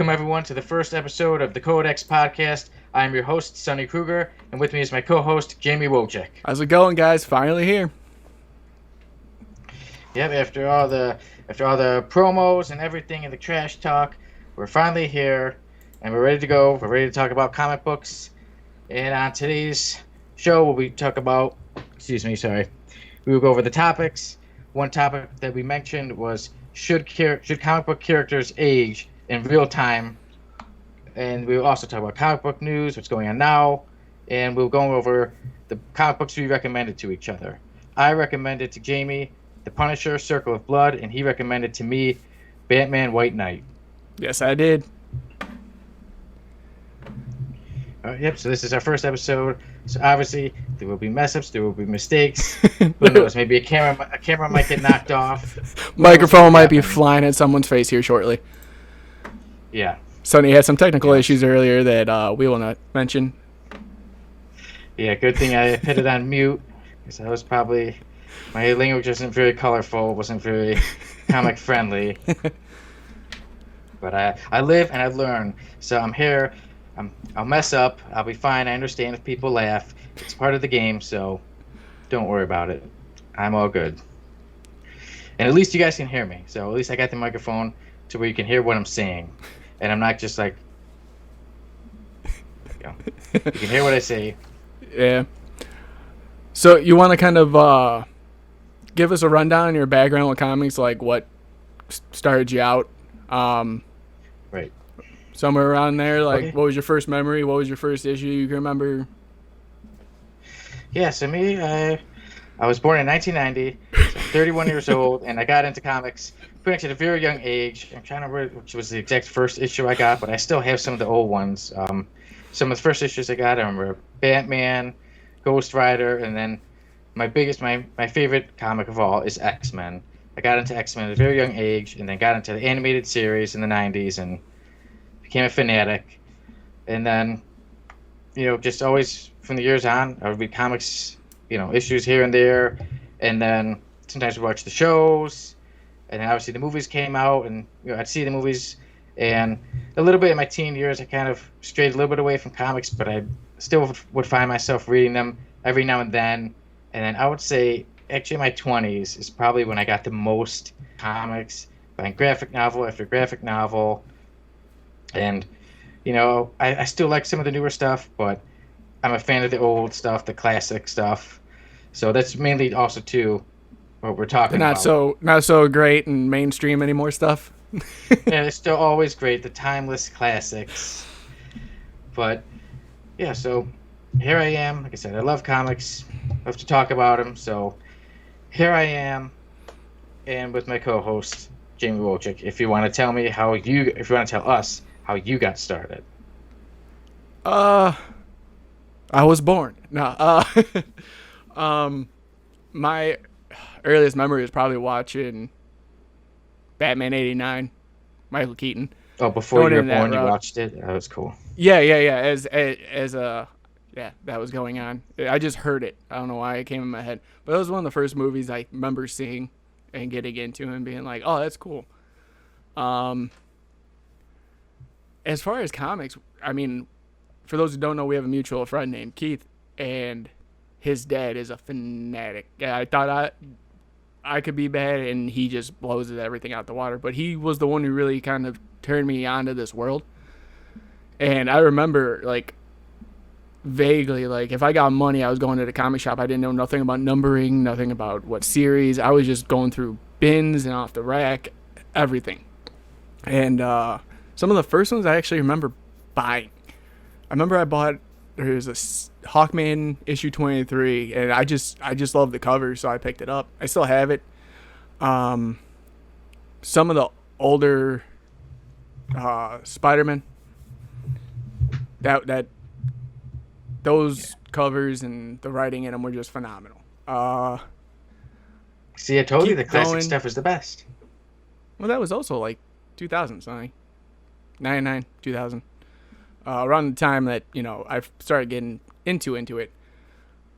Welcome, everyone, to the first episode of the Codex podcast. I am your host, Sonny Kruger, and with me is my co-host, Jamie Wojcik. How's it going, guys? Finally here. Yep, after all the promos and everything and the trash talk, we're finally here, and we're ready to go. We're ready to talk about comic books. And on today's show, we will go over the topics. One topic that we mentioned was should comic book characters age in real time, and we will also talk about comic book news, what's going on now, and we'll go over the comic books we recommended to each other. I recommended to Jamie The Punisher, Circle of Blood, and he recommended to me Batman White Knight. Yes, I did. Yep, so this is our first episode. So obviously there will be mess-ups, there will be mistakes. Who knows? Maybe a camera might get knocked off. Microphone might be flying at someone's face here shortly. Yeah. Sonny had some technical issues earlier that we will not mention. Yeah, good thing I put it on mute, because I was probably... My language wasn't very colorful, wasn't very comic friendly. But I live and I learn. So I'm here. I'll mess up. I'll be fine. I understand if people laugh. It's part of the game, so don't worry about it. I'm all good. And at least you guys can hear me. So at least I got the microphone to where you can hear what I'm saying. And I'm not just like... You can hear what I say. Yeah. So you want to kind of give us a rundown on your background with comics, like what started you out? Right. Somewhere around there, like, Okay. What was your first memory? What was your first issue you can remember? Yeah, so me, I was born in 1990, so I'm 31 years old, and I got into comics pretty much at a very young age. I'm trying to remember which was the exact first issue I got, but I still have some of the old ones. Some of the first issues I got, I remember Batman, Ghost Rider, and then my favorite comic of all is X-Men. I got into X-Men at a very young age, and then got into the animated series in the 90s, and became a fanatic. And then, just always from the years on, I would read comics, issues here and there, and then sometimes we'd watch the shows, and then obviously the movies came out, and I'd see the movies, and a little bit in my teen years I kind of strayed a little bit away from comics, but I still would find myself reading them every now and then. And then I would say actually my 20s is probably when I got the most comics, buying graphic novel after graphic novel. And, I still like some of the newer stuff, but I'm a fan of the old stuff, the classic stuff. So that's mainly also, too, what we're talking about. Not so great and mainstream anymore stuff. Yeah, it's still always great, the timeless classics. But, yeah, so here I am. Like I said, I love comics. Love to talk about them. So here I am, and with my co-host, Jamie Wojcik. If you want to tell us how you got started. I was born. No. My earliest memory is probably watching Batman '89, Michael Keaton. Oh, before you were born, you watched it? That was cool. Yeah. That was going on. I just heard it. I don't know why it came in my head. But it was one of the first movies I remember seeing and getting into and being like, oh, that's cool. As far as comics, I mean, for those who don't know, we have a mutual friend named Keith, and his dad is a fanatic. Yeah, I thought I could be bad, and he just blows everything out the water. But he was the one who really kind of turned me onto this world. And I remember, like, vaguely, like, if I got money, I was going to the comic shop. I didn't know nothing about numbering, nothing about what series. I was just going through bins and off the rack, everything. And some of the first ones I actually remember buying. I remember I bought, there's a Hawkman issue 23, and I just loved the cover, so I picked it up. I still have it. Some of the older Spider-Man, those covers and the writing in them were just phenomenal. See, I told you the classic stuff is the best. Well, that was also like 2000, something. 99, 2000. Around the time that, I started getting into it.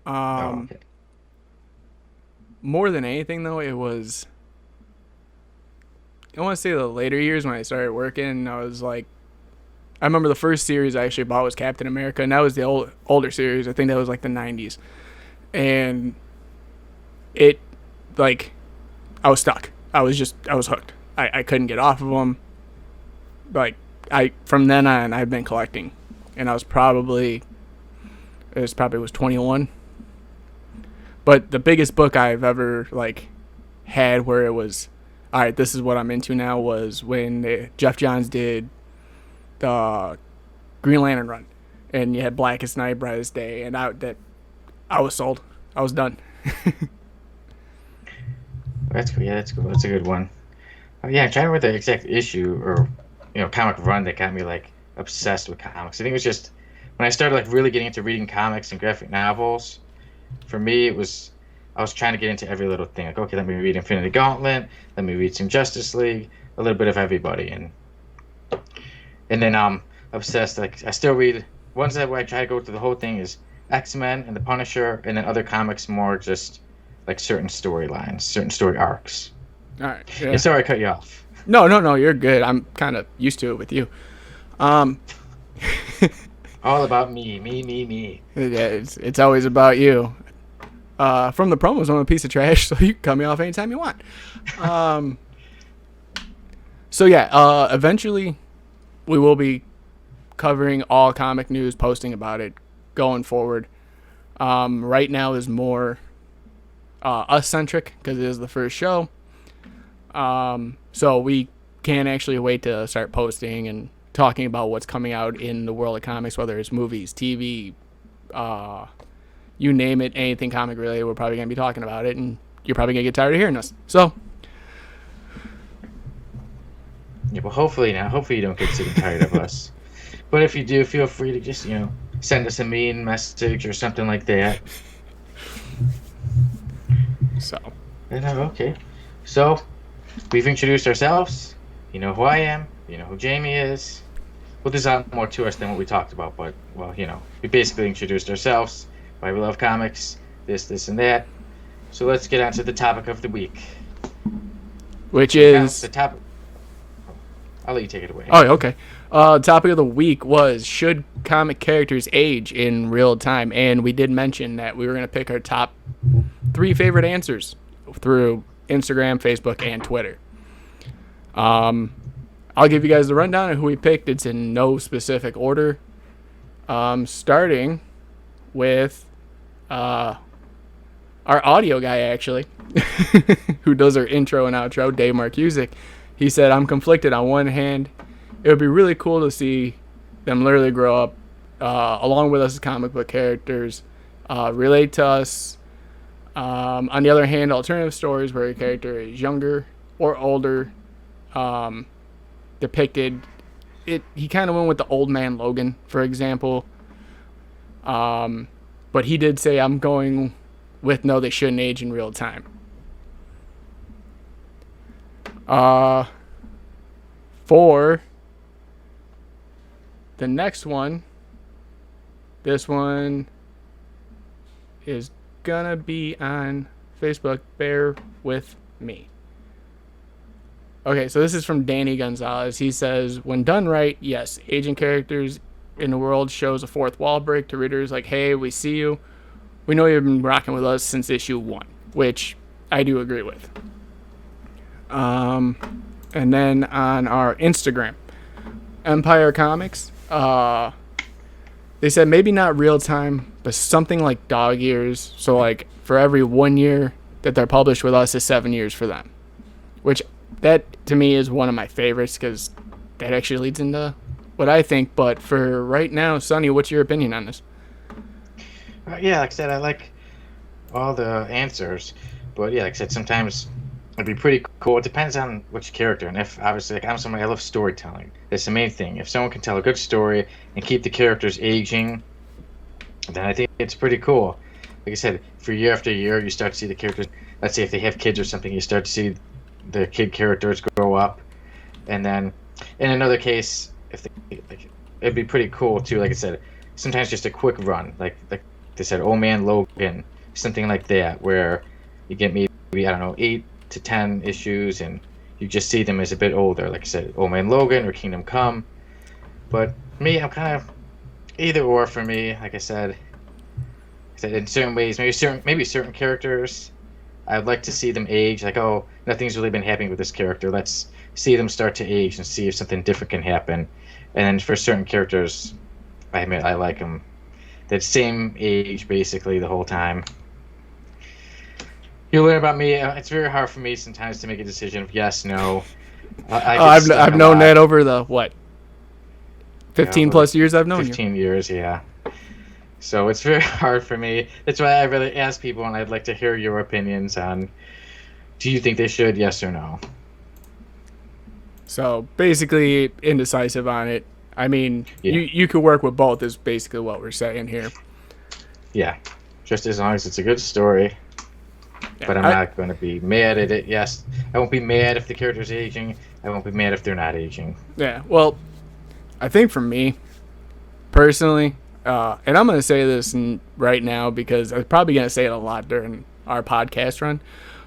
Okay. More than anything, though, it was... I want to say the later years when I started working, and I was like I remember the first series I actually bought was Captain America, and that was the older series. I think that was like the 90s. And it, like, I was stuck. I was hooked. I couldn't get off of them. Like, from then on, I've been collecting. And I was probably 21. But the biggest book I've ever, like, had where it was, all right, this is what I'm into now, was when Jeff Johns did the Green Lantern run. And you had Blackest Night, Brightest Day, and I was sold. I was done. That's cool. Yeah, that's cool. That's a good one. Yeah, I'm trying to remember the exact issue or comic run that got me like obsessed with comics. I think it was just when I started like really getting into reading comics and graphic novels. For me, I was trying to get into every little thing. Like, okay, let me read Infinity Gauntlet. Let me read some Justice League. A little bit of everybody, and then I'm obsessed. Like I still read ones that where I try to go through the whole thing is X-Men and the Punisher, and then other comics more just like certain storylines, certain story arcs. All right. Yeah. Yeah, sorry I cut you off. No, you're good. I'm kind of used to it with you. All about me. Yeah, it's always about you. From the promos, I'm a piece of trash, so you can cut me off anytime you want. So yeah, eventually we will be covering all comic news, posting about it going forward. Right now is more us-centric because it is the first show. So we can't actually wait to start posting and talking about what's coming out in the world of comics, whether it's movies, TV, you name it, anything comic related, we're probably going to be talking about it, and you're probably going to get tired of hearing us. So, yeah, well, hopefully you don't get sick and tired of us. But if you do, feel free to just, send us a mean message or something like that. So. Okay. So, we've introduced ourselves. You know who I am. You know who Jamie is. Well, there's a lot more to us than what we talked about, but, well, we basically introduced ourselves, why we love comics, this, and that. So let's get on to the topic of the week. Which is... The topic... I'll let you take it away. Oh, okay. Topic of the week was, should comic characters age in real time? And we did mention that we were going to pick our top 3 favorite answers through Instagram, Facebook, and Twitter. I'll give you guys the rundown of who we picked. It's in no specific order. Starting with our audio guy, actually, who does our intro and outro, Dave Marcusic. He said, I'm conflicted. On one hand, it would be really cool to see them literally grow up along with us as comic book characters, relate to us. On the other hand, alternative stories where a character is younger or older, depicted. He kind of went with the old man Logan, for example. But he did say, I'm going with no, they shouldn't age in real time. For the next one, this one is gonna be on Facebook. Bear with me. Okay, so this is from Danny Gonzalez. He says, when done right, yes, aging characters in the world shows a fourth wall break to readers like, hey, we see you. We know you've been rocking with us since issue 1, which I do agree with. And then on our Instagram, Empire Comics, they said maybe not real time, but something like dog years. So like for every 1 year that they're published with us is 7 years for them, which that to me is one of my favorites because that actually leads into what I think. But for right now, Sonny, what's your opinion on this? Yeah, like I said, I like all the answers, but yeah, like I said, sometimes it'd be pretty cool. It depends on which character, and if obviously, like I'm somebody, I love storytelling. That's the main thing. If someone can tell a good story and keep the characters aging, then I think it's pretty cool. Like I said, for year after year, you start to see the characters. Let's say if they have kids or something, you start to see the kid characters grow up, and then in another case, if they, like, it'd be pretty cool too. Like I said, sometimes just a quick run, like they said, Old Man Logan, something like that, where you get maybe I don't know 8 to 10 issues, and you just see them as a bit older. Like I said, Old Man Logan or Kingdom Come. But me, I'm kind of either or for me. Like I said, in certain ways, maybe certain characters, I'd like to see them age. Like, oh, nothing's really been happening with this character. Let's see them start to age and see if something different can happen. And then for certain characters, I admit I like them that same age basically the whole time. You learn about me. It's very hard for me sometimes to make a decision of yes, no. I've known that over the what 15 plus years I've known 15 years, yeah. So it's very hard for me. That's why I really ask people, and I'd like to hear your opinions on, do you think they should, yes or no? So basically indecisive on it. I mean, you could work with both is basically what we're saying here. Yeah, just as long as it's a good story. Yeah, but I'm not going to be mad at it. Yes, I won't be mad if the character's aging. I won't be mad if they're not aging. Yeah, well, I think for me, personally, and I'm going to say this right now because I'm probably going to say it a lot during our podcast run,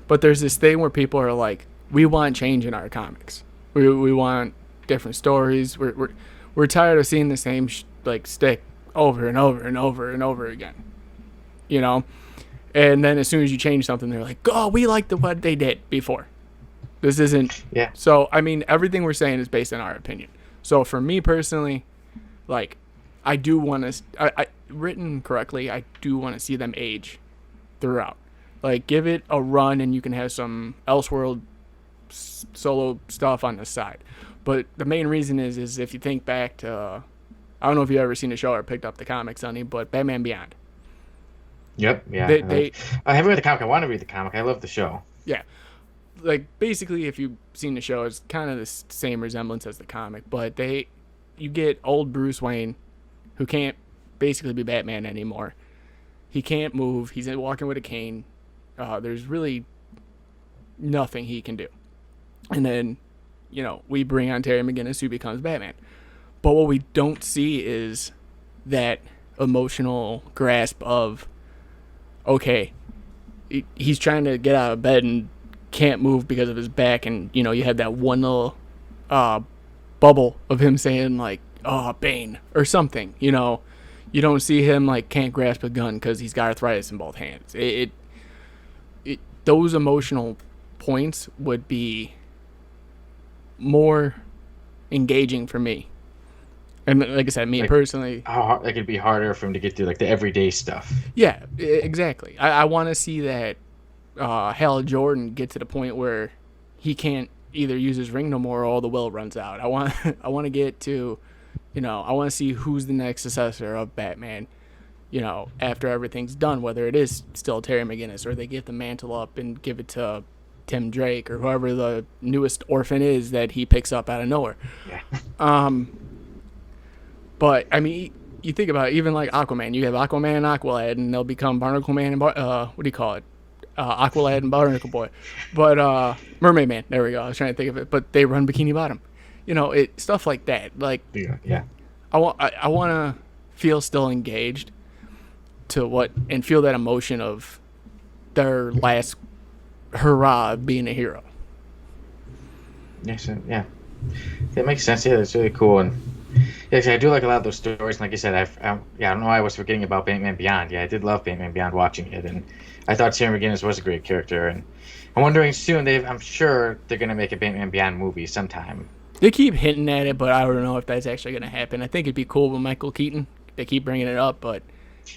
but there's this thing where people are like, we want change in our comics. We want different stories. We're tired of seeing the same stick over and over and over and over again. You know? And then as soon as you change something, they're like, oh, we like what they did before. This isn't. Yeah. So, I mean, everything we're saying is based on our opinion. So for me personally, I do want to, written correctly, I do want to see them age throughout. Give it a run and you can have some Elseworld solo stuff on the side. But the main reason is if you think back to, I don't know if you've ever seen the show or picked up the comic, Sonny, but Batman Beyond. Yep, yeah. I haven't read the comic. I want to read the comic. I love the show. Yeah. Basically, if you've seen the show, it's kind of the same resemblance as the comic, but you get old Bruce Wayne, who can't basically be Batman anymore. He can't move. He's walking with a cane. There's really nothing he can do. And then, we bring on Terry McGinnis, who becomes Batman. But what we don't see is that emotional grasp of, okay, he's trying to get out of bed and can't move because of his back, and you had that one little bubble of him saying oh, Bane or something. You don't see him can't grasp a gun because he's got arthritis in both hands. Those emotional points would be more engaging for me. And like I said, me personally, it could be harder for him to get through the everyday stuff. Yeah, exactly. I want to see that Hal Jordan get to the point where he can't either use his ring no more or all the will runs out. I want to get to, I want to see who's the next successor of Batman, after everything's done, whether it is still Terry McGinnis or they get the mantle up and give it to Tim Drake or whoever the newest orphan is that he picks up out of nowhere. Yeah. But, I mean, you think about it, even Aquaman. You have Aquaman and Aqualad, and they'll become Barnacle Man and, what do you call it? Aqualad and Barnacle Boy. But, Mermaid Man. There we go. I was trying to think of it. But they run Bikini Bottom. Stuff like that. Yeah. I want to feel still engaged and feel that emotion of their last hurrah of being a hero. Yes, yeah. That makes sense. Yeah, that's really cool. And yeah, I do like a lot of those stories. And like you said, I don't know why I was forgetting about Batman Beyond. Yeah, I did love Batman Beyond watching it, and I thought Terry McGinnis was a great character. And I'm wondering soon. I'm sure they're gonna make a Batman Beyond movie sometime. They keep hinting at it, but I don't know if that's actually gonna happen. I think it'd be cool with Michael Keaton. They keep bringing it up, but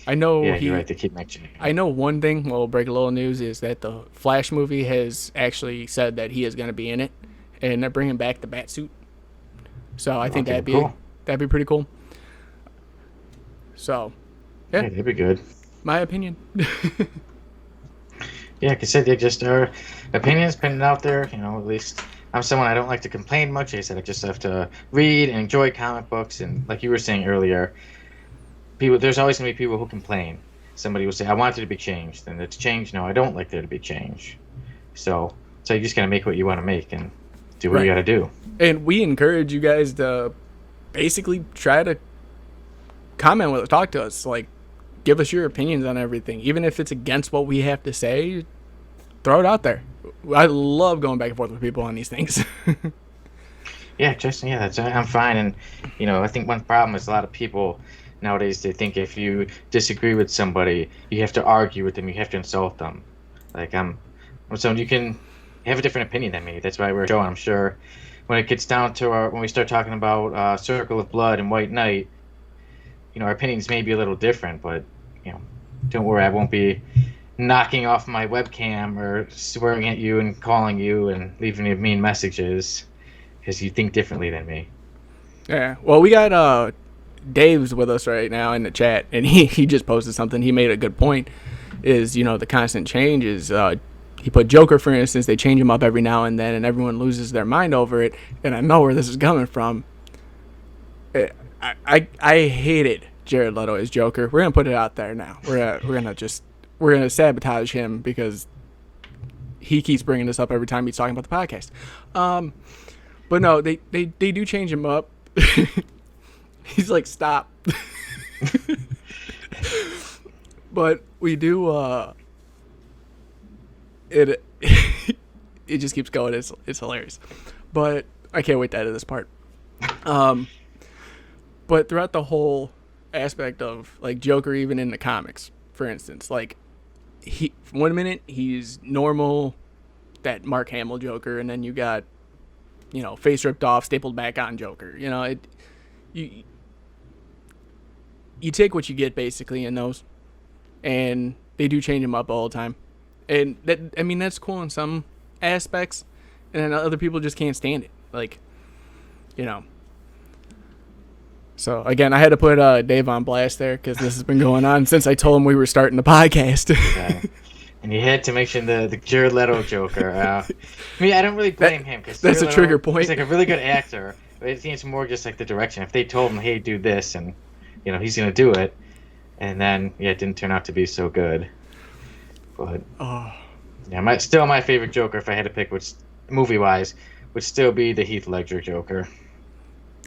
I know you're right. They keep mentioning it. I know one thing. We'll break a little news is that the Flash movie has actually said that he is gonna be in it, and they're bringing back the Batsuit. So I think that'd be cool. That'd be pretty cool. So, yeah. That'd be good. My opinion. Yeah, like I said, just our opinions putting it out there. At least I'm someone I don't like to complain much. Like I said, I just have to read and enjoy comic books. And like you were saying earlier, there's always going to be people who complain. Somebody will say, I want there to be change. Then it's change. No, I don't like there to be change. So you just got to make what you want to make and do what you got to do. And we encourage you guys to basically try to comment with us, talk to us, give us your opinions on everything, even if it's against what we have to say. Throw it out there. I love going back and forth with people on these things. Yeah, Justin. Yeah, I'm fine. And I think one problem is a lot of people nowadays they think if you disagree with somebody, you have to argue with them, you have to insult them. Like I'm someone you can have a different opinion than me. That's why we're showing. I'm sure when it gets down to when we start talking about Circle of Blood and White Knight, our opinions may be a little different, but you know, don't worry, I won't be knocking off my webcam or swearing at you and calling you and leaving you mean messages because you think differently than me. Yeah. Well, we got Dave's with us right now in the chat, and he just posted something. He made a good point. Is the constant change is he put Joker, for instance. They change him up every now and then, and everyone loses their mind over it. And I know where this is coming from. I hated Jared Leto as Joker. We're gonna put it out there now. We're gonna sabotage him because he keeps bringing this up every time he's talking about the podcast. But no, they do change him up. He's like, stop. But we do it it just keeps going. It's hilarious. But I can't wait to edit this part. But throughout the whole aspect of like Joker, even in the comics, for instance, like he 1 minute he's normal, that Mark Hamill Joker, and then you got face ripped off, stapled back on Joker. You take what you get basically in those, and they do change him up all the time, and that's cool in some aspects, and then other people just can't stand it, like. So again, I had to put Dave on blast there because this has been going on since I told him we were starting the podcast. And you had to mention the Jared Leto Joker. I don't really blame him because that's a trigger point. He's like a really good actor. But I think it's more just like the direction. If they told him, "Hey, do this," and he's gonna do it, and then it didn't turn out to be so good. But my favorite Joker, if I had to pick, which movie wise, would still be the Heath Ledger Joker.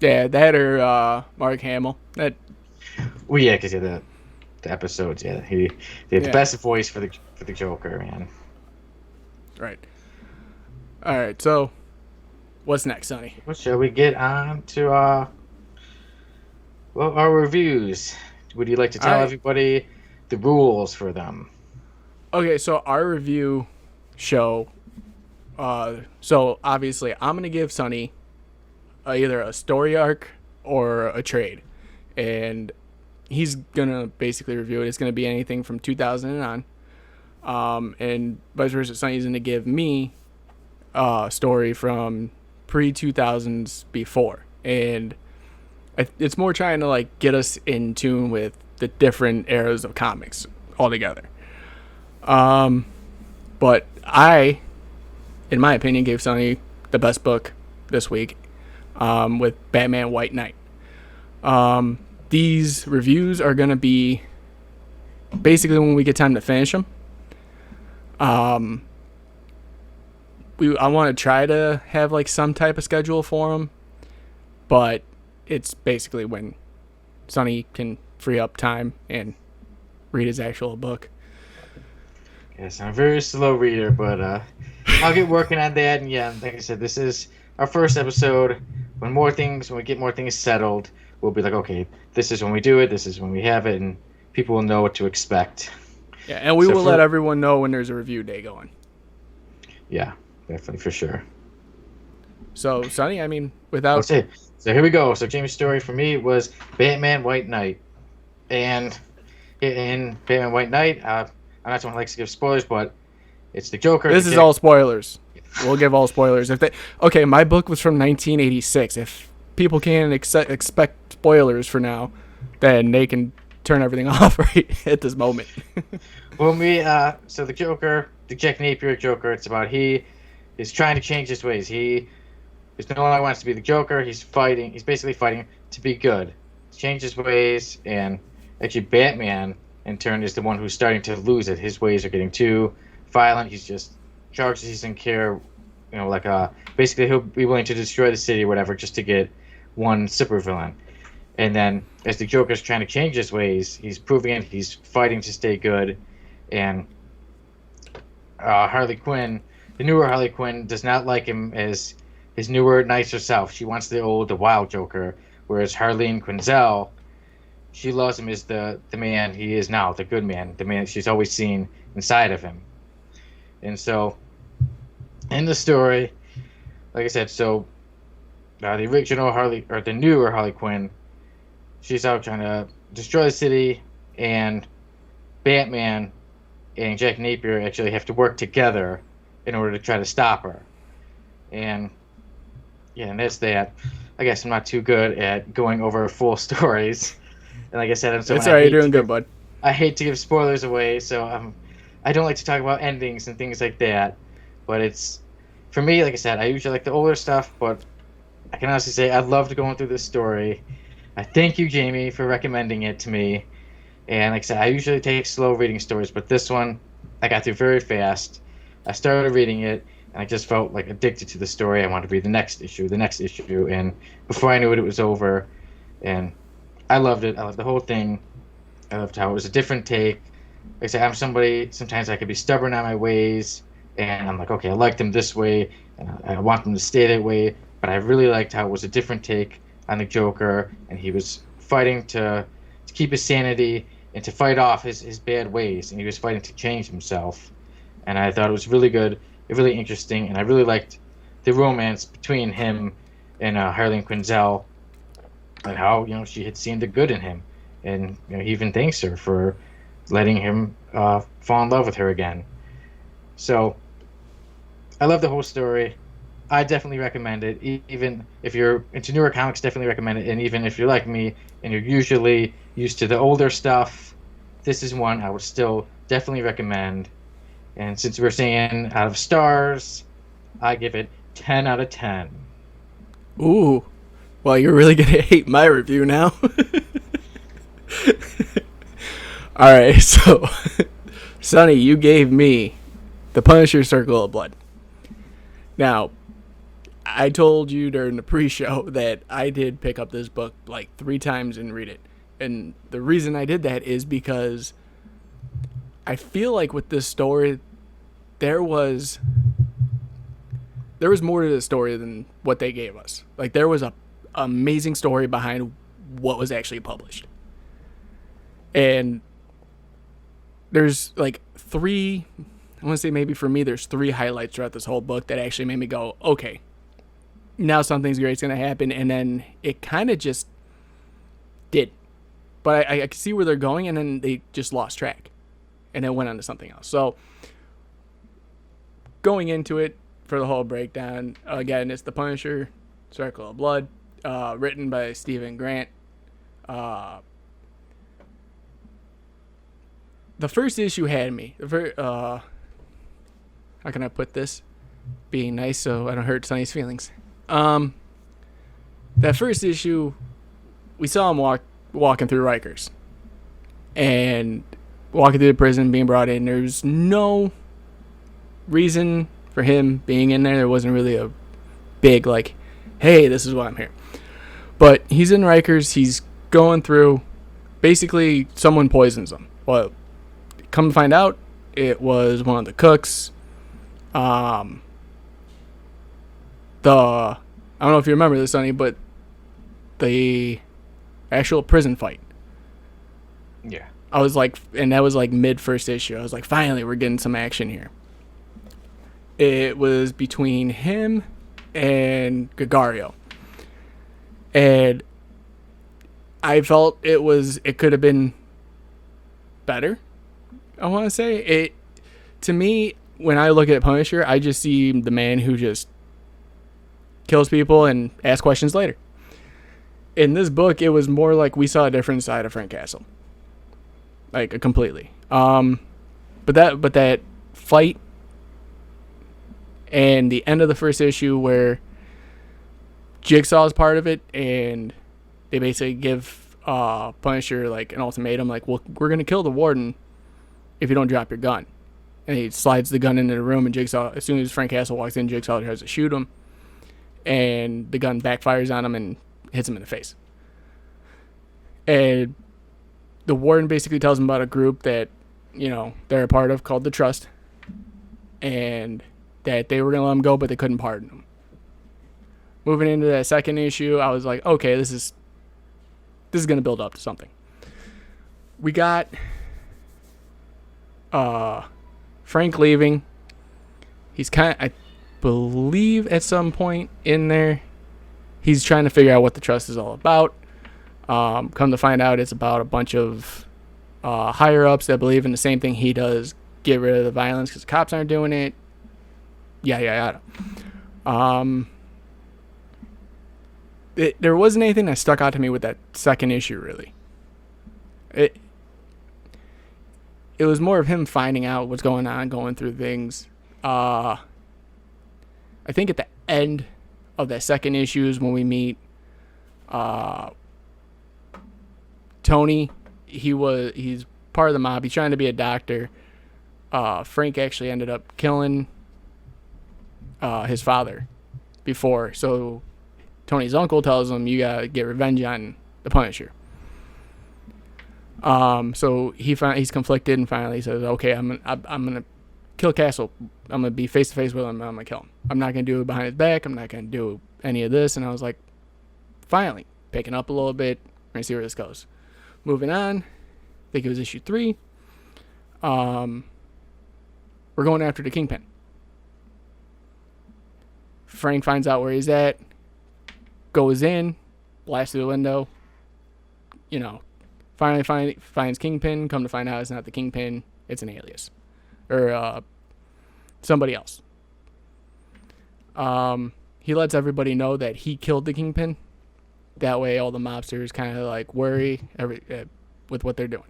Yeah, that or Mark Hamill. That. Well, yeah, because the episodes, he had the best voice for the Joker, man. Right. All right. So, what's next, Sonny? Well, shall we get on to our reviews? Would you like to tell everybody the rules for them? Okay, so our review show. So obviously, I'm gonna give Sonny either a story arc or a trade, and he's gonna basically review it. It's gonna be anything from 2000 and on, and vice versa. Sonny's gonna give me a story from pre-2000s before, and it's more trying to like get us in tune with the different eras of comics altogether. But I, in my opinion, gave Sonny the best book this week. With Batman White Knight. These reviews are going to be basically when we get time to finish them. I want to try to have like some type of schedule for them, but it's basically when Sonny can free up time and read his actual book. Yes, I'm a very slow reader, but I'll get working on that. And yeah, like I said, this is our first episode. When we get more things settled, we'll be like, okay, this is when we do it, this is when we have it, and people will know what to expect. Yeah, and we will let everyone know when there's a review day going. Yeah, definitely, for sure. So, Sonny, without... So here we go. So Jamie's story for me was Batman White Knight. And in Batman White Knight, I'm not someone who likes to give spoilers, but it's the Joker. This is all spoilers. We'll give all spoilers. My book was from 1986. If people can't expect spoilers for now, then they can turn everything off right at this moment. So the Joker, the Jack Napier Joker, it's about he is trying to change his ways. He is no longer wants to be the Joker. He's basically fighting to be good, change his ways, and actually Batman in turn is the one who's starting to lose it. His ways are getting too violent. He's just charges he doesn't care, basically he'll be willing to destroy the city or whatever just to get one supervillain. And then as the Joker's trying to change his ways, he's proving it, he's fighting to stay good, and Harley Quinn, the newer Harley Quinn, does not like him as his newer, nicer self. She wants the wild Joker, whereas Harleen Quinzel, she loves him as the man he is now, the good man, the man she's always seen inside of him. And so, in the story, like I said, so the original Harley or the newer Harley Quinn, she's out trying to destroy the city, and Batman and Jack Napier actually have to work together in order to try to stop her. And yeah, and that's that. I guess I'm not too good at going over full stories. And like I said, It's alright, you're doing good, bud. I hate to give spoilers away, so I don't like to talk about endings and things like that. But it's, for me, like I said, I usually like the older stuff, but I can honestly say I loved going through this story. I thank you, Jamie, for recommending it to me. And like I said, I usually take slow reading stories, but this one I got through very fast. I started reading it, and I just felt like addicted to the story. I wanted to read the next issue, and before I knew it, it was over. And I loved it. I loved the whole thing. I loved how it was a different take. Like I said, I'm somebody, sometimes I could be stubborn on my ways, and I'm like, okay, I like them this way, and I want them to stay that way, but I really liked how it was a different take on the Joker, and he was fighting to keep his sanity and to fight off his bad ways, and he was fighting to change himself. And I thought it was really good, really interesting, and I really liked the romance between him and Harleen Quinzel, and how she had seen the good in him, and he even thanks her for letting him fall in love with her again. So I love the whole story. I definitely recommend it. Even if you're into newer comics, definitely recommend it. And even if you're like me and you're usually used to the older stuff, this is one I would still definitely recommend. And since we're saying out of stars, I give it 10 out of 10. Ooh. Well, you're really going to hate my review now. Alright, so Sonny, you gave me The Punisher Circle of Blood. Now, I told you during the pre-show that I did pick up this book like 3 times and read it. And the reason I did that is because I feel like with this story, there was more to the story than what they gave us. Like, there was a amazing story behind what was actually published. And there's like 3, I want to say maybe for me, there's 3 highlights throughout this whole book that actually made me go, okay, now something's great's going to happen. And then it kind of just did. But I could see where they're going, and then they just lost track. And it went on to something else. So, going into it for the whole breakdown, again, it's The Punisher, Circle of Blood, written by Stephen Grant. The first issue had me. How can I put this? Being nice so I don't hurt Sonny's feelings. That first issue, we saw him walking through Rikers. And walking through the prison, being brought in. There's no reason for him being in there. There wasn't really a big, like, hey, this is why I'm here. But he's in Rikers. He's going through. Basically, someone poisons him. Well, come to find out, it was one of the cooks. I don't know if you remember this, Sonny, but the actual prison fight. Yeah. I was like, and that was like mid first issue. I was like, finally, we're getting some action here. It was between him and Gregario. And I felt it could have been better. I want to say to me, when I look at Punisher, I just see the man who just kills people and asks questions later. In this book, it was more like we saw a different side of Frank Castle. Like, completely. But that fight and the end of the first issue where Jigsaw is part of it, and they basically give Punisher like an ultimatum, like, well, we're gonna kill the warden if you don't drop your gun. And he slides the gun into the room, and Jigsaw, as soon as Frank Castle walks in, Jigsaw tries to shoot him, and the gun backfires on him and hits him in the face. And the warden basically tells him about a group that, they're a part of called the Trust, and that they were going to let him go, but they couldn't pardon him. Moving into that second issue, I was like, okay, this is going to build up to something. We got Frank leaving. He's I believe at some point in there, he's trying to figure out what the trust is all about. Come to find out, it's about a bunch of higher ups that believe in the same thing he does. Get rid of the violence because the cops aren't doing it. Yada. There wasn't anything that stuck out to me with that second issue, really. It was more of him finding out what's going on, going through things. I think at the end of that second issue is when we meet Tony. He's part of the mob. He's trying to be a doctor. Frank actually ended up killing his father before, so Tony's uncle tells him, you gotta get revenge on the Punisher. So he's conflicted and finally says, okay, I'm gonna kill Castle. I'm gonna be face to face with him. I'm gonna kill him. I'm not gonna do it behind his back. I'm not gonna do any of this. And I was like, finally picking up a little bit. We're gonna see where this goes. Moving on. I think it was issue 3. We're going after the Kingpin. Frank finds out where he's at, goes in, blasts through the window, finally finds Kingpin. Come to find out it's not the Kingpin, it's an alias. Or somebody else. He lets everybody know that he killed the Kingpin. That way all the mobsters kind of like worry with what they're doing.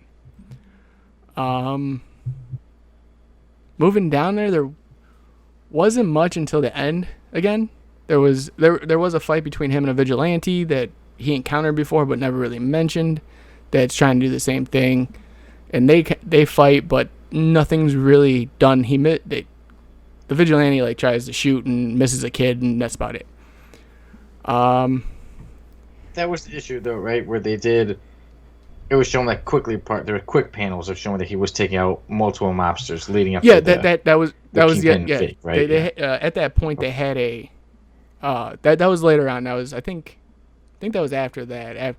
Moving down there wasn't much until the end again. There was a fight between him and a vigilante that he encountered before but never really mentioned, that's trying to do the same thing, and they fight, but nothing's really done. The vigilante like tries to shoot and misses a kid, and that's about it. That was the issue though, right? Where it was shown like quickly apart. There were quick panels of showing that he was taking out multiple mobsters leading up to that was fake, right? They at that point they had a that was later on. That was I think that was after that.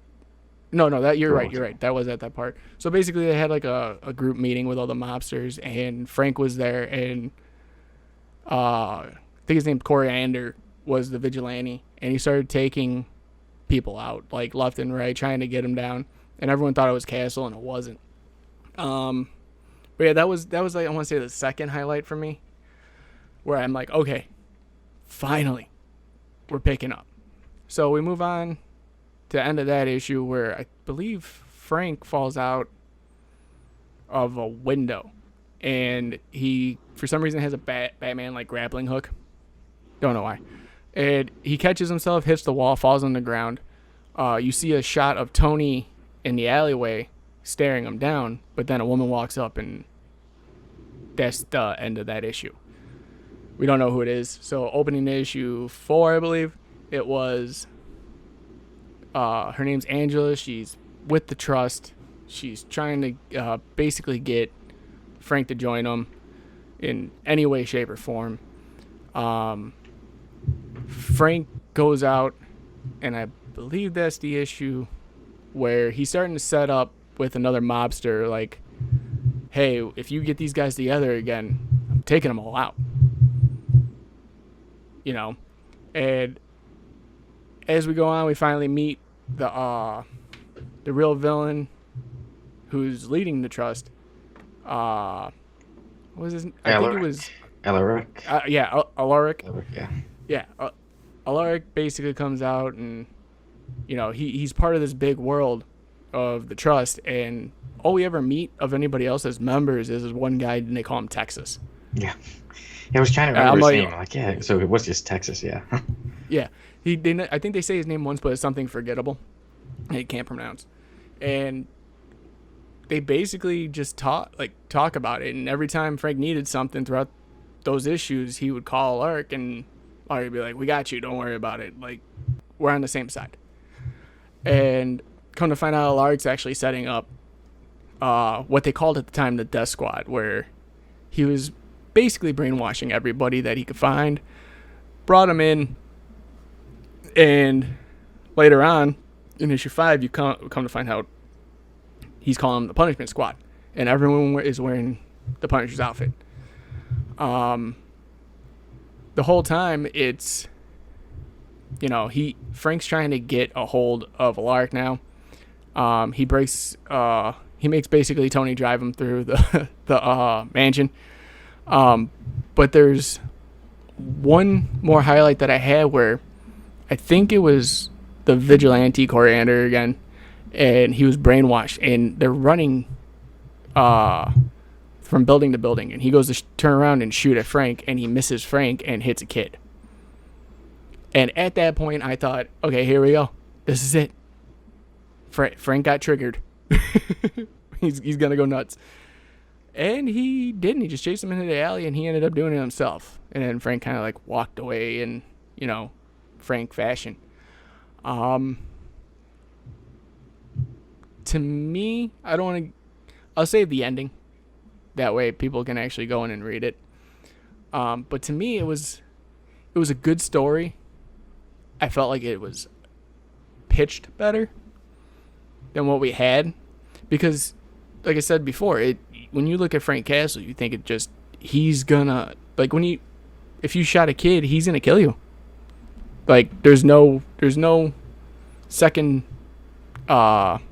No, that you're right. That was at that part. So basically, they had like a group meeting with all the mobsters, and Frank was there, and I think his name Coriander was the vigilante, and he started taking people out like left and right, trying to get them down, and everyone thought it was Castle, and it wasn't. But yeah, that was like I want to say the second highlight for me, where I'm like, okay, finally, we're picking up. So we move on to the end of that issue where I believe Frank falls out of a window, and he for some reason has a Batman like grappling hook. Don't know why. And he catches himself, hits the wall, falls on the ground. You see a shot of Tony in the alleyway staring him down, but then a woman walks up, and that's the end of that issue. We don't know who it is. So opening issue 4, I believe, it was her name's Angela. She's with the Trust. She's trying to basically get Frank to join them in any way, shape, or form. Frank goes out, and I believe that's the issue where he's starting to set up with another mobster, like, hey, if you get these guys together again, I'm taking them all out. And as we go on, we finally meet the real villain who's leading the Trust. What was his name? I think it was Alaric. Alaric. Yeah. Alaric basically comes out, and he's part of this big world of the Trust, and all we ever meet of anybody else as members is one guy, and they call him Texas. Yeah. I was trying to remember his name. I'm like, yeah, so it was just Texas, yeah. Yeah. I think they say his name once, but it's something forgettable. He can't pronounce. And they basically just talk about it, and every time Frank needed something throughout those issues, he would call Alaric, and Alaric would be like, we got you, don't worry about it. Like, we're on the same side. And come to find out, Alaric's actually setting up what they called at the time the Death Squad, where he was basically brainwashing everybody that he could find, brought them in, And later on, in issue 5, you come to find out he's calling them the Punishment Squad, and everyone is wearing the Punisher's outfit. The whole time it's, Frank's trying to get a hold of Alaric now. He makes basically Tony drive him through the mansion. But there's one more highlight that I had where I think it was the vigilante Coriander again, and he was brainwashed, and they're running from building to building, and he goes to turn around and shoot at Frank, and he misses Frank and hits a kid. And at that point, I thought, okay, here we go. This is it. Frank got triggered. He's gonna go nuts. And he didn't. He just chased him into the alley, and he ended up doing it himself. And then Frank kind of like walked away in, Frank fashion. To me, I'll save the ending. That way people can actually go in and read it. But to me, it was a good story. I felt like it was pitched better than what we had. Because, like I said before, when you look at Frank Castle, you think he's gonna, like, if you shot a kid, he's gonna kill you. Like, there's no second thoughts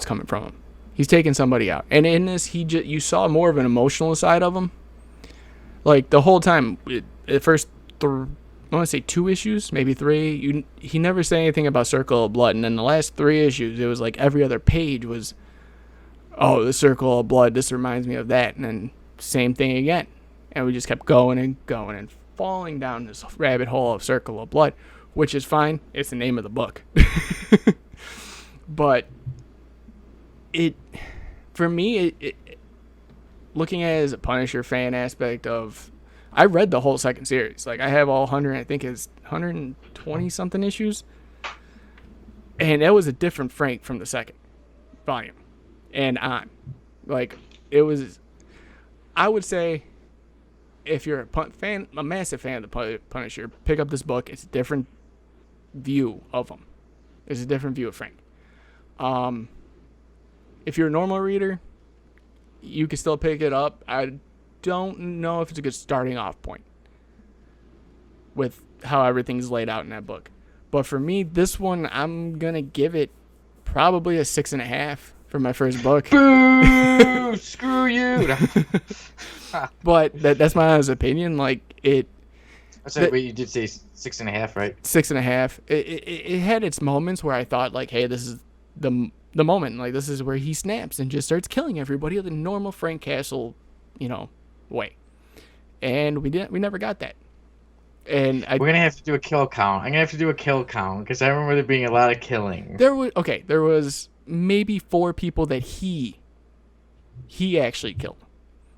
coming from him. He's taking somebody out. And in this, you saw more of an emotional side of him. Like, the whole time, at first, I want to say 2 issues, maybe 3. He never said anything about Circle of Blood. And then the last 3 issues, it was like every other page was, oh, the Circle of Blood, this reminds me of that. And then same thing again. And we just kept going and going and falling down this rabbit hole of Circle of Blood, which is fine. It's the name of the book. But for me, looking at it as a Punisher fan aspect of, I read the whole second series. Like, I have all 100, I think it's 120 something issues. And it was a different Frank from the second volume and on. Like, it was, I would say, if you're a massive fan of the Punisher, pick up this book. It's a different view of him. It's a different view of Frank. If you're a normal reader, you can still pick it up. I don't know if it's a good starting off point with how everything's laid out in that book. But for me, this one, I'm going to give it probably a 6.5 for my first book. Boo! Screw you! But that's my honest opinion. Like, it... Wait, you did say 6.5, right? 6.5. It had its moments where I thought, like, hey, this is the moment. Like, this is where he snaps and just starts killing everybody the normal Frank Castle, way. And we never got that. And we're gonna have to do a kill count. I'm gonna have to do a kill count because I remember there being a lot of killing. There was maybe 4 people that he actually killed.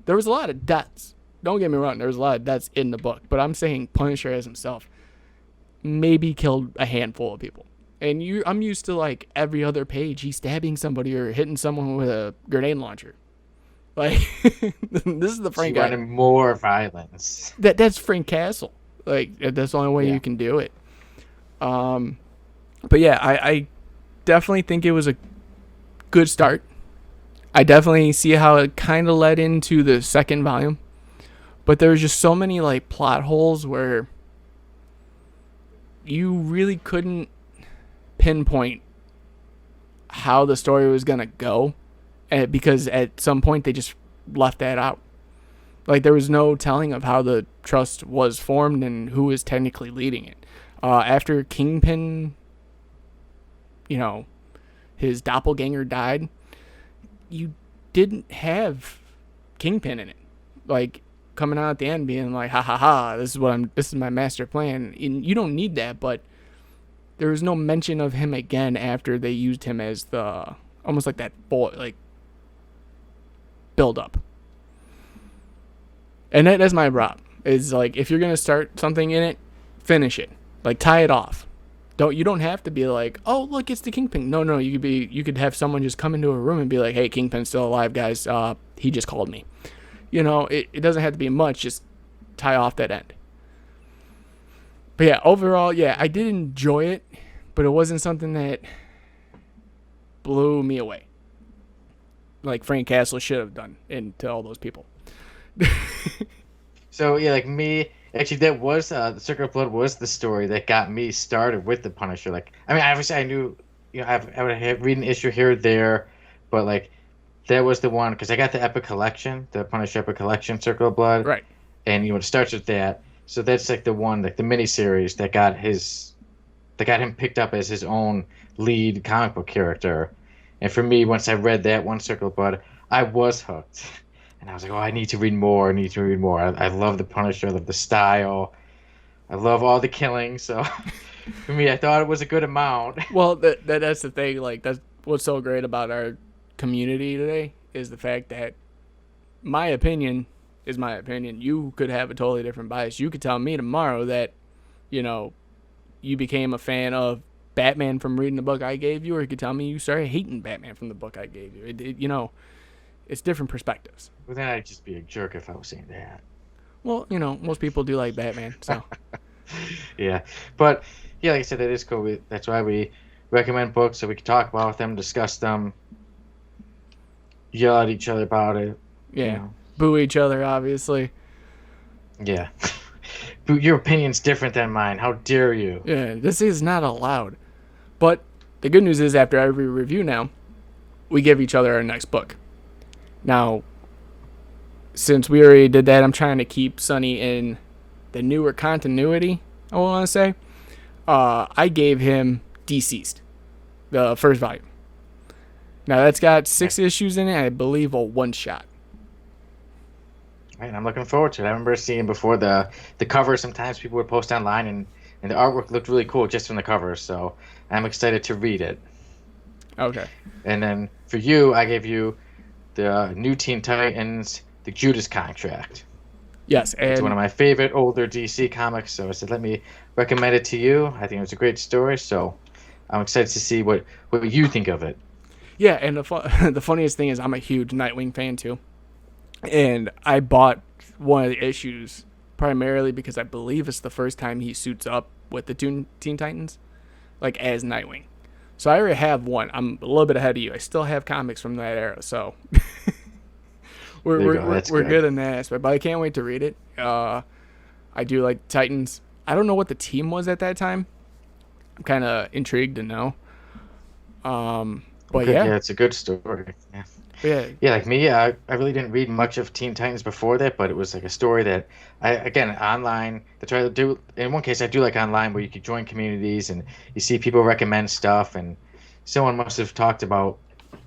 There was a lot of deaths. Don't get me wrong, there was a lot of deaths in the book, but I'm saying Punisher as himself maybe killed a handful of people. And I'm used to, like, every other page he's stabbing somebody or hitting someone with a grenade launcher. Like, this is the Frank guy. Wanted more violence. That's Frank Castle. Like, that's the only way you can do it. But yeah, I definitely think it was a good start. I definitely see how it kind of led into the second volume. But there was just so many, like, plot holes where you really couldn't pinpoint how the story was going to go. Because at some point they just left that out. Like, there was no telling of how the trust was formed and who was technically leading it. After Kingpin, his doppelganger died, you didn't have Kingpin in it. Like, coming out at the end being like, ha ha ha, this is my master plan. And you don't need that, but there was no mention of him again after they used him as the, almost like that boy, like, build up. And that's my problem. Is, like, if you're gonna start something in it, finish it. Like, tie it off. You don't have to be like, oh, look, it's the Kingpin. No, you could have someone just come into a room and be like, hey, Kingpin's still alive, guys. He just called me. It doesn't have to be much. Just tie off that end. But yeah, overall, yeah, I did enjoy it, but it wasn't something that blew me away like Frank Castle should have done, and to all those people. So yeah, like me, actually, that was the Circle of Blood was the story that got me started with the Punisher. Like, I mean, obviously, I knew, I would have read an issue here or there, but like, that was the one because I got the Epic Collection, the Punisher Epic Collection, Circle of Blood, Right. and it starts with that. So that's like the one, like the miniseries that got him picked up as his own lead comic book character. And for me, once I read that one Circle of Blood, I was hooked. And I was like, oh, I need to read more. I need to read more. I love the Punisher. I love the style. I love all the killing. So for me, I thought it was a good amount. Well, that's the thing. Like, that's what's so great about our community today is the fact that my opinion is my opinion. You could have a totally different bias. You could tell me tomorrow that, you know, you became a fan of Batman from reading the book I gave you, or you could tell me you started hating Batman from the book I gave you. It's different perspectives. Well, then I'd just be a jerk if I was saying that. Well, most people do like Batman, so. Yeah. But, yeah, like I said, that is cool. That's why we recommend books so we can talk about them, discuss them, yell at each other about it. Yeah. Boo each other, obviously. Yeah. Your opinion's different than mine. How dare you? Yeah, this is not allowed. But the good news is after every review now, we give each other our next book. Now, since we already did that, I'm trying to keep Sonny in the newer continuity, I want to say. I gave him Deceased, the first volume. Now, that's got 6 issues in it, and I believe a one-shot. Right, and I'm looking forward to it. I remember seeing before the cover, sometimes people would post online, and the artwork looked really cool just from the cover, so I'm excited to read it. Okay. And then for you, I gave you the New Teen Titans, the Judas Contract. Yes, and it's one of my favorite older DC comics, so I said, let me recommend it to you. I think it was a great story, so I'm excited to see what you think of it. Yeah, and the funniest thing is I'm a huge Nightwing fan, too. And I bought one of the issues primarily because I believe it's the first time he suits up with the Teen Titans, like as Nightwing. So I already have one. I'm a little bit ahead of you. I still have comics from that era, so we're good in that aspect. But I can't wait to read it. I do like Titans. I don't know what the team was at that time. I'm kind of intrigued to know. But yeah, it's a good story. Yeah. Yeah, like me, I really didn't read much of Teen Titans before that, but it was like a story that online, they try to do, in one case I do like online where you could join communities and you see people recommend stuff, and someone must have talked about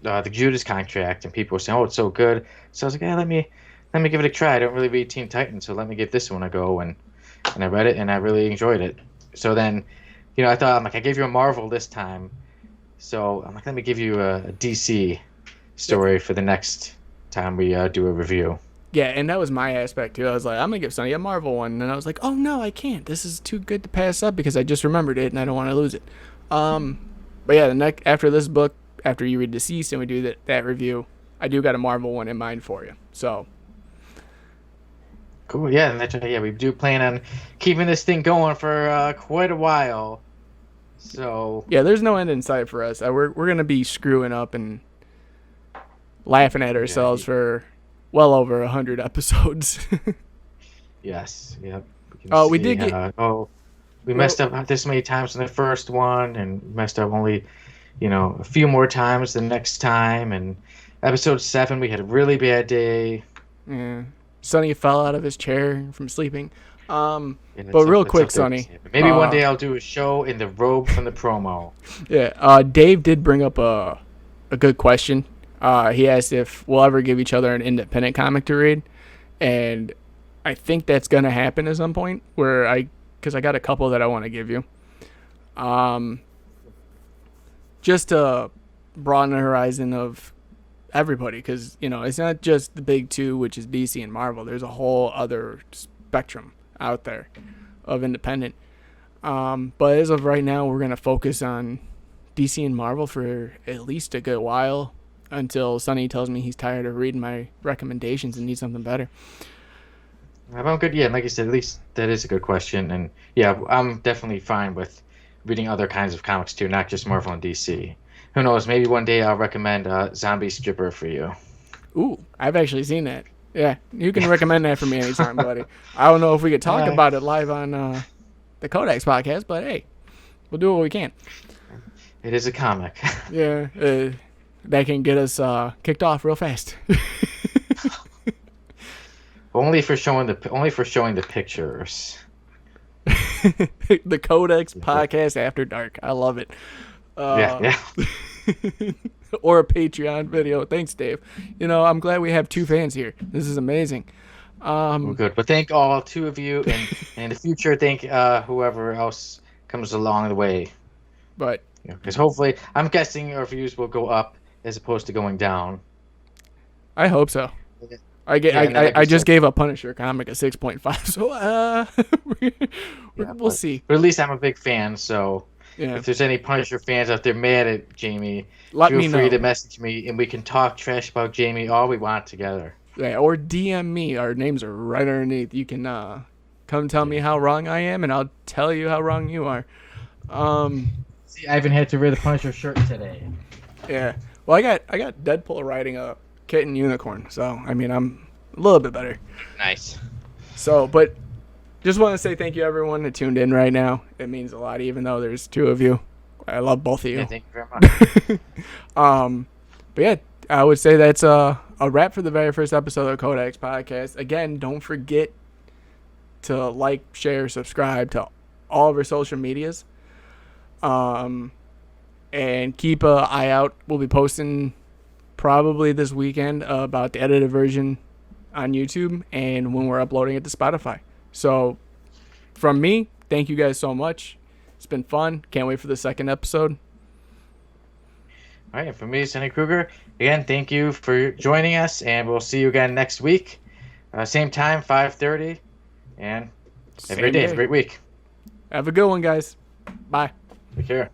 the Judas Contract and people were saying, oh, it's so good. So I was like, yeah, let me give it a try. I don't really read Teen Titans, so let me give this one a go, and I read it and I really enjoyed it. So then, I thought, I gave you a Marvel this time, so I'm like, let me give you a DC story for the next time we do a review. Yeah, and that was my aspect too. I was like, I'm gonna give Sonny a Marvel one, and I was like, oh no, I can't. This is too good to pass up because I just remembered it and I don't want to lose it. But yeah, after this book, after you read Deceased and we do that review, I do got a Marvel one in mind for you. So cool. Yeah, and we do plan on keeping this thing going for quite a while. So yeah, there's no end in sight for us. We're gonna be screwing up and laughing at ourselves for well over 100 episodes. Yes. Yep. We did get. We messed up this many times in the first one, and messed up only, a few more times the next time. And episode 7, we had a really bad day. Yeah. Sonny fell out of his chair from sleeping. But real quick, Sonny. Maybe one day I'll do a show in the robe from the promo. Yeah. Dave did bring up a good question. He asked if we'll ever give each other an independent comic to read, and I think that's gonna happen at some point. Because I got a couple that I want to give you, just to broaden the horizon of everybody. Because it's not just the big two, which is DC and Marvel. There's a whole other spectrum out there of independent. But as of right now, we're gonna focus on DC and Marvel for at least a good while, until Sonny tells me he's tired of reading my recommendations and needs something better. I'm good. Yeah, like you said, at least that is a good question. And yeah, I'm definitely fine with reading other kinds of comics too, not just Marvel and DC. Who knows? Maybe one day I'll recommend Zombie Stripper for you. Ooh, I've actually seen that. Yeah, you can recommend that for me anytime, buddy. I don't know if we could talk Uh, about it live on the Codex podcast, but hey, we'll do what we can. it is a comic. Yeah, that can get us kicked off real fast. Only for showing the pictures. The Codex podcast after dark. I love it. Yeah, yeah. Or a Patreon video. Thanks, Dave. I'm glad we have 2 fans here. This is amazing. Well, good. But thank all 2 of you, and in the future, thank whoever else comes along the way. But because hopefully, I'm guessing our views will go up as opposed to going down. I hope so. I just gave a Punisher comic a 6.5, so we'll see. But at least I'm a big fan, so yeah. If there's any Punisher fans out there mad at Jamie, feel free to message me, and we can talk trash about Jamie all we want together. Yeah, or DM me. Our names are right underneath. You can come tell me how wrong I am, and I'll tell you how wrong you are. See, I haven't had to wear the Punisher shirt today. Yeah. Well, I got Deadpool riding a kitten unicorn, so I mean I'm a little bit better. Nice. So, but just want to say thank you everyone that tuned in right now. It means a lot, even though there's 2 of you. I love both of you. Yeah, thank you very much. But yeah, I would say that's a wrap for the very first episode of the Codex podcast. Again, don't forget to like, share, subscribe to all of our social medias. And keep an eye out. We'll be posting probably this weekend about the edited version on YouTube and when we're uploading it to Spotify. So from me, thank you guys so much. It's been fun. Can't wait for the second episode. All right, for me, Sonny Kruger. Again, thank you for joining us, and we'll see you again next week. Same time, 5:30. And have a great day. Have a great week. Have a good one, guys. Bye. Take care.